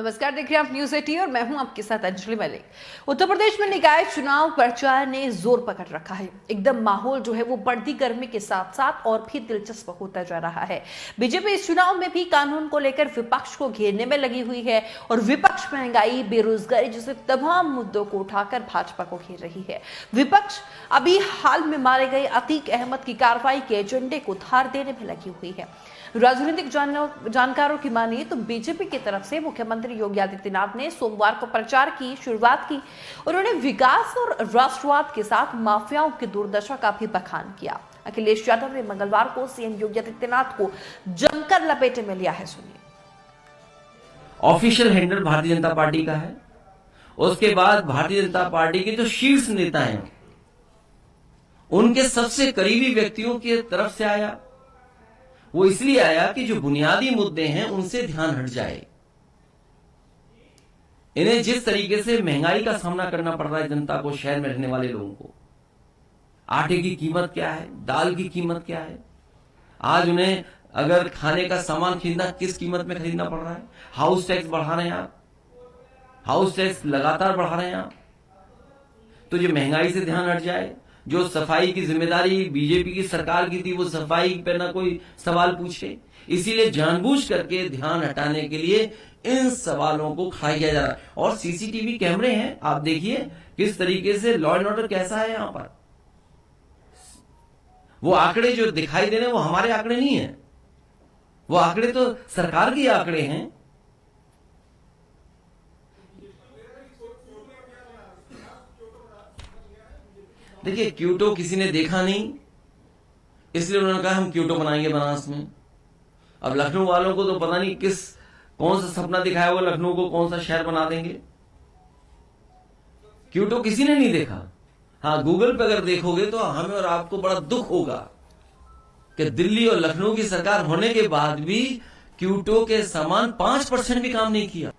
नमस्कार, देख रहे हैं आप न्यूज 18 और मैं हूं आपके साथ अंजलि मलिक। उत्तर प्रदेश में निकाय चुनाव प्रचार ने जोर पकड़ रखा है। एकदम माहौल जो है वो बढ़ती गर्मी के साथ साथ और भी दिलचस्प होता जा रहा है। बीजेपी इस चुनाव में भी कानून को लेकर विपक्ष को घेरने में लगी हुई है और विपक्ष महंगाई, बेरोजगारी जैसे तमाम मुद्दों को उठाकर भाजपा को घेर रही है। विपक्ष अभी हाल में मारे गए अतीक अहमद की कार्रवाई के एजेंडे को धार देने में लगी हुई है। राजनीतिक जानकारों की मानिए तो बीजेपी की तरफ से मुख्यमंत्री योगी आदित्यनाथ ने सोमवार को प्रचार की शुरुआत की। उन्होंने विकास और राष्ट्रवाद के साथ माफियाओं की दुर्दशा का भी बखान किया। अखिलेश यादव ने मंगलवार को सीएम योगी आदित्यनाथ को जमकर लपेटे में लिया है। सुनिए। Official handle Bharatiya Janata party का है। उसके बाद भारतीय जनता पार्टी के जो शीर्ष नेता हैं उनके सबसे करीबी व्यक्तियों की तरफ से आया। वो इसलिए आया कि जो बुनियादी मुद्दे हैं उनसे ध्यान हट जाए। इन्हें जिस तरीके से महंगाई का सामना करना पड़ रहा है जनता को, शहर में रहने वाले लोगों को, आटे की कीमत क्या है, दाल की कीमत क्या है, आज उन्हें अगर खाने का सामान खरीदना किस कीमत में खरीदना पड़ रहा है, हाउस टैक्स बढ़ा रहे हैं आप, हाउस टैक्स लगातार बढ़ा रहे हैं आप। तो जो महंगाई से ध्यान हट जाए, जो सफाई की जिम्मेदारी बीजेपी की सरकार की थी वो सफाई पे ना कोई सवाल पूछे, इसीलिए जानबूझ करके ध्यान हटाने के लिए इन सवालों को खड़ा किया जा रहा है। और सीसीटीवी कैमरे हैं, आप देखिए किस तरीके से लॉ एंड ऑर्डर कैसा है यहां पर। वो आंकड़े जो दिखाई दे रहे हैं वो हमारे आंकड़े नहीं है, वो आंकड़े तो सरकार के आंकड़े हैं। देखिए, क्यूटो किसी ने देखा नहीं, इसलिए उन्होंने कहा हम क्यूटो बनाएंगे बनारस में। अब लखनऊ वालों को तो पता नहीं कौन सा सपना दिखाया हुआ, लखनऊ को कौन सा शहर बना देंगे। क्यूटो किसी ने नहीं देखा। हाँ, गूगल पे अगर देखोगे तो हमें और आपको बड़ा दुख होगा कि दिल्ली और लखनऊ की सरकार होने के बाद भी क्यूटो के समान 5% भी काम नहीं किया।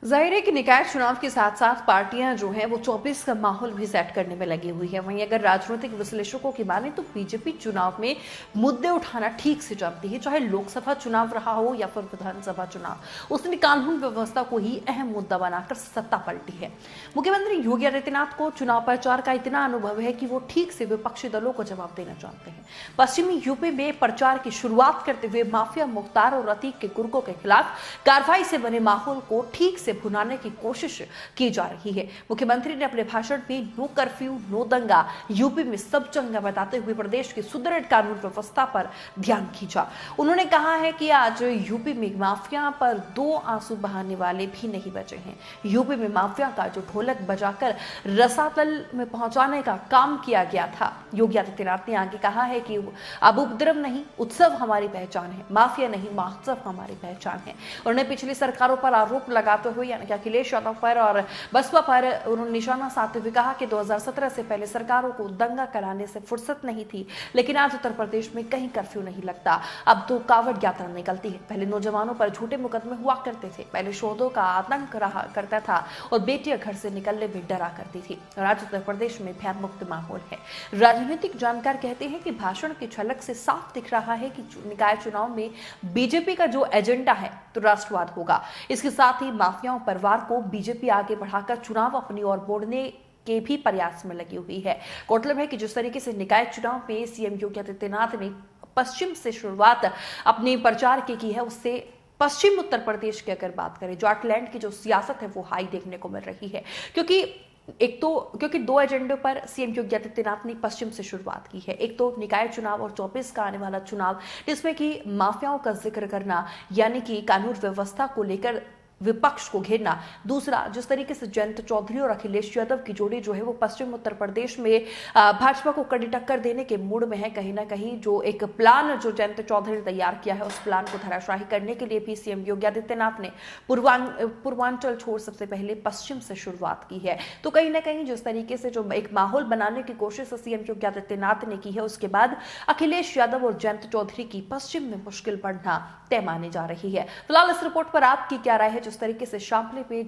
जाहिर है कि निकाय चुनाव के साथ साथ पार्टियां जो हैं वो 24 का माहौल भी सेट करने में लगी हुई है। वहीं अगर राजनीतिक विश्लेषकों की माने तो बीजेपी चुनाव में मुद्दे उठाना ठीक से जानती है, चाहे लोकसभा चुनाव रहा हो या फिर विधानसभा चुनाव। उसने कानून व्यवस्था को ही अहम मुद्दा बनाकर सत्ता पलटी है। मुख्यमंत्री योगी आदित्यनाथ को चुनाव प्रचार का इतना अनुभव है कि वो ठीक से विपक्षी दलों को जवाब देना जानते हैं। पश्चिमी यूपी में प्रचार की शुरुआत करते हुए माफिया, मुख्तार और अतीक के गुर्गों के खिलाफ कार्रवाई से बने माहौल को ठीक से भुनाने की कोशिश की जा रही है। मुख्यमंत्री ने अपने भाषण में नो कर्फ्यू, नो दंगा, यूपी में सब चंगा बताते हुए प्रदेश की सुदृढ़ कानून व्यवस्था पर ध्यान खींचा। उन्होंने कहा है कि आज यूपी में माफिया पर 2 आंसू बहाने वाले भी नहीं बचे हैं। यूपी में माफिया का जो ढोलक बजाकर रसातल में पहुंचाने का काम किया गया था। योगी आदित्यनाथ ने आगे कहा है कि अब उपद्रव नहीं, उत्सव हमारी पहचान है, माफिया नहीं, महोत्सव हमारी पहचान है। उन्होंने पिछली सरकारों पर आरोप लगाते हुए यानी कि अखिलेश यादव पर और बसपा पर उन्होंने निशाना साधते हुए कहा कि 2017 से पहले सरकारों को दंगा कराने से फुर्सत नहीं थी, लेकिन आज उत्तर प्रदेश में कहीं कर्फ्यू नहीं लगता। अब तो कावड़ यात्रा निकलती है। पहले नौजवानों पर झूठे मुकदमे हुआ करते थे, पहले शोधों का आतंक रहा करता था और बेटियां घर से निकलने में डरा करती थी। और आज उत्तर प्रदेश में भय मुक्त माहौल है। राजनीतिक जानकार कहते हैं कि भाषण की झलक से साफ दिख रहा है कि निकाय चुनाव में बीजेपी का जो एजेंडा है तो राष्ट्रवाद होगा। इसके साथ ही माफियाओं परिवार को बीजेपी आगे बढ़ाकर चुनाव अपनी ओर मोड़ने के भी प्रयास में लगी हुई है। गौरतलब है कि जिस तरीके से निकाय चुनाव में सीएम योगी आदित्यनाथ ने पश्चिम से शुरुआत अपने प्रचार की है, उससे पश्चिम उत्तर प्रदेश की अगर बात करें, जाटलैंड की जो सियासत है वो हाई देखने को मिल रही है। क्योंकि 2 एजेंडों पर सीएम योगी आदित्यनाथ ने पश्चिम से शुरुआत की है। एक तो निकाय चुनाव और 24 का आने वाला चुनाव, जिसमें कि माफियाओं का जिक्र करना यानी कि कानून व्यवस्था को लेकर विपक्ष को घेरना। दूसरा, जिस तरीके से जयंत चौधरी और अखिलेश यादव की जोड़ी जो है वो पश्चिम उत्तर प्रदेश में भाजपा को कड़ी टक्कर देने के मूड में है। कहीं ना कहीं जो एक प्लान जो जयंत चौधरी ने तैयार किया है, उस प्लान को धराशाही करने के लिए भी सीएम योगी आदित्यनाथ ने पूर्वांचल छोड़ सबसे पहले पश्चिम से शुरुआत की है। तो कहीं ना कहीं जिस तरीके से जो एक माहौल बनाने की कोशिश सीएम योगी आदित्यनाथ ने की है, उसके बाद अखिलेश यादव और जयंत चौधरी की पश्चिम में मुश्किल बढ़ना तय मानी जा रही है। फिलहाल इस रिपोर्ट पर आपकी क्या राय है? जिस तरीके से शामली पे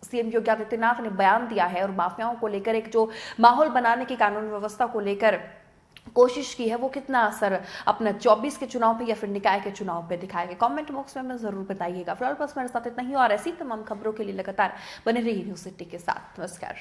सीएम योगी आदित्यनाथ ने बयान दिया है और माफियाओं को लेकर एक जो माहौल बनाने की, कानून व्यवस्था को लेकर कोशिश की है वो कितना असर अपना 24 के चुनाव पे या फिर निकाय के चुनाव पे दिखाएगा। कमेंट बॉक्स में हमें जरूर बताइएगा। फिलहाल बस मेरे साथ इतना ही और ऐसी तमाम खबरों के लिए लगातार बने रहिए न्यूज़ सिटी के साथ। नमस्कार।